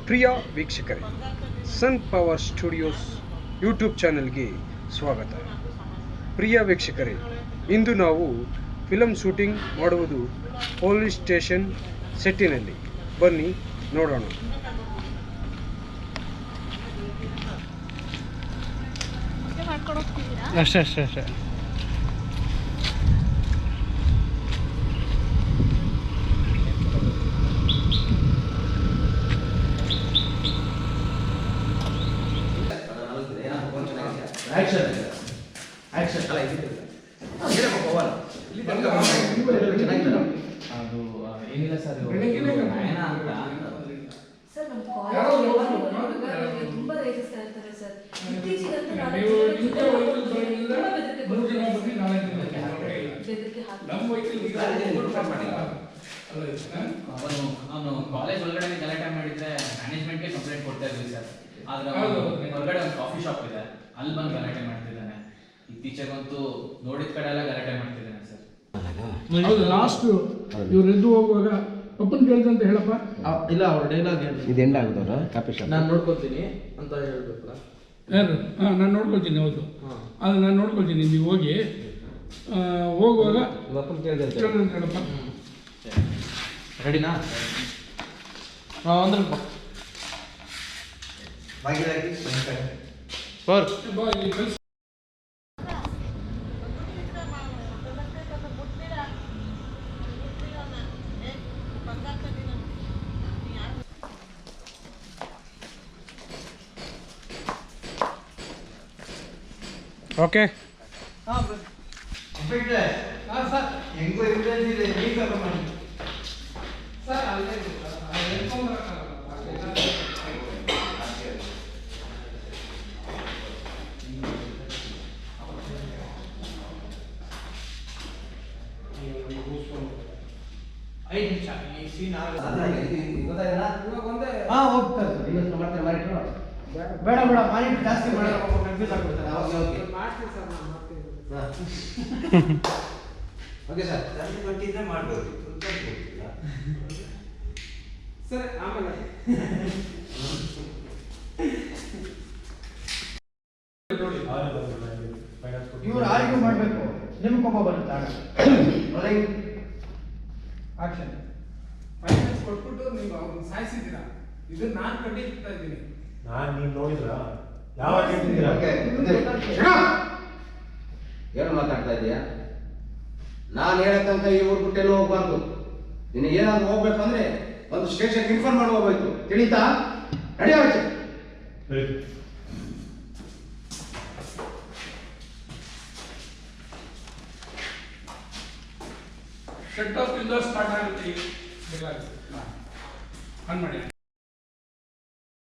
ಪ್ರಿಯ ವೀಕ್ಷಕರೇ, ಸನ್ power studios YouTube ಚಾನೆಲ್ಗೆ ಸ್ವಾಗತ. ಪ್ರಿಯ ವೀಕ್ಷಕರೇ, ಇಂದು ನಾವು ಫಿಲಮ್ ಶೂಟಿಂಗ್ ಮಾಡುವುದು ಪೊಲೀಸ್ ಸ್ಟೇಷನ್ ಸೆಟ್ಟಿನಲ್ಲಿ. ಬನ್ನಿ ನೋಡೋಣ. ಅಷ್ಟೇ ಅದು ಏನಿಲ್ಲ ಸರ್, ನಯನ ಅಂತ ಸರ್ ನಮ್ಮ ಕಾಲೇಜ್ ತುಂಬಾ ರೇಜಿಸ್ತಾ ಇರ್ತಾರೆ ಸರ್. ಇತ್ತೀಚೆಗಂತೂ ಅವನು ಕಾಲೇಜ್ ಒಳಗಡೆ ಗಲಾಟೆ ಮಾಡಿದ್ರೆ ಮ್ಯಾನೇಜ್ಮೆಂಟ್ಗೆ ಕಂಪ್ಲೇಂಟ್ ಕೊಡ್ತಾ ಇದ್ವಿ ಸರ್. ಆದ್ರೆ ಹೊರಗಡೆ ಒಂದು ಕಾಫಿ ಶಾಪ್ ಇದೆ, ಅಲ್ಲಿ ಬಂದು ಗಲಾಟೆ ಮಾಡ್ತಿದ್ದಾನೆ. ಇತ್ತೀಚೆಗಂತೂ ನೋಡಿದ ಕಡೆ ಎಲ್ಲ ಗಲಾಟೆ ಮಾಡ್ತಿದ್ದಾನೆ ಸರ್. ಹೌದು, ಲಾಸ್ಟ್ ಇವ್ರು ಎದ್ದು ಹೋಗುವಾಗ ಅಪ್ಪನ ಕೇಳಿದಂತ ಹೇಳಪ್ಪ. ಇಲ್ಲ, ಅವ್ರ ಡೈಲಾಗ್ ಇದು ಎಂಡ್ ಆಗುದವ್ರ ಕಾಫಿ ಶಾಪ್ ನಾನು ನೋಡ್ಕೊತೀನಿ ಅಂತ ಹೇಳ್ಬೇಕಲ್ಲ. ಯಾರು? ನಾನು ನೋಡ್ಕೊಳ್ತೀನಿ. ಹೌದು, ಅದು ನಾನು ನೋಡ್ಕೊಳ್ತೀನಿ. ನೀವು ಹೋಗಿ ಹೋಗುವಾಗ ಅಪ್ಪನ ಕೇಳಿದಂತೆ ಕೇಳಿದಂತ ಹೇಳಪ್ಪ. ರೆಡಿನಾ? ಒಂದು ಓಕೆ. ಬೇಡ ಮಾನಿಟರ್ ಜಾಸ್ತಿ ಮಾಡೋಣ, ಕನ್ಫ್ಯೂಸ್ ಆಗ್ಬಿಡ್ತಾರೆ. ಓಕೆ ಸರ್, ಕೊಟ್ಟಿದ್ರೆ ಮಾಡ್ಬೋದು ಸರ್. ಆಮೇಲೆ ಇವ್ರು ಆರ್ಗ್ಯೂ ಮಾಡಬೇಕು, ನಿಮ್ಗೆ ಕೋಪ ಬರುತ್ತೆ. ಆಕ್ಷನ್ ಫೈನಾನ್ಸ್ ಕೊಟ್ಬಿಟ್ಟು ನೀವು ಅವ್ರನ್ನ ಸಾಯಿಸಿದ್ದೀರಾ. ಇದು ನಾನು ಕಂಡಿಡ್ತಾ ಇದ್ದೀನಿ. ನೀನು ನೋಡಿದ್ರ ಯಾವಾಗ ಏನು ಮಾತಾಡ್ತಾ ಇದೀಯಾ? ನಾನು ಹೇಳಕ್ಕಂತ ಈ ಊರು ಬಿಟ್ಟೆಲ್ಲೂ ಹೋಗ್ಬಾರ್ದು. ನಿನಗೆ ಏನಾದ್ರು ಹೋಗ್ಬೇಕಂದ್ರೆ ಒಂದು ಸ್ಟೇಷನ್ ಇನ್ಫಾರ್ಮ್ ಮಾಡಿ ಹೋಗ್ಬೇಕು, ತಿಳಿತಾ? ರೆಡಿ ಆಯ್ತು? ಸೆಟ್ ಆಫ್ ಇಂದ ಸ್ಟಾರ್ಟ್ ಆಗುತ್ತೆ. ಆನ್ ಮಾಡಿ.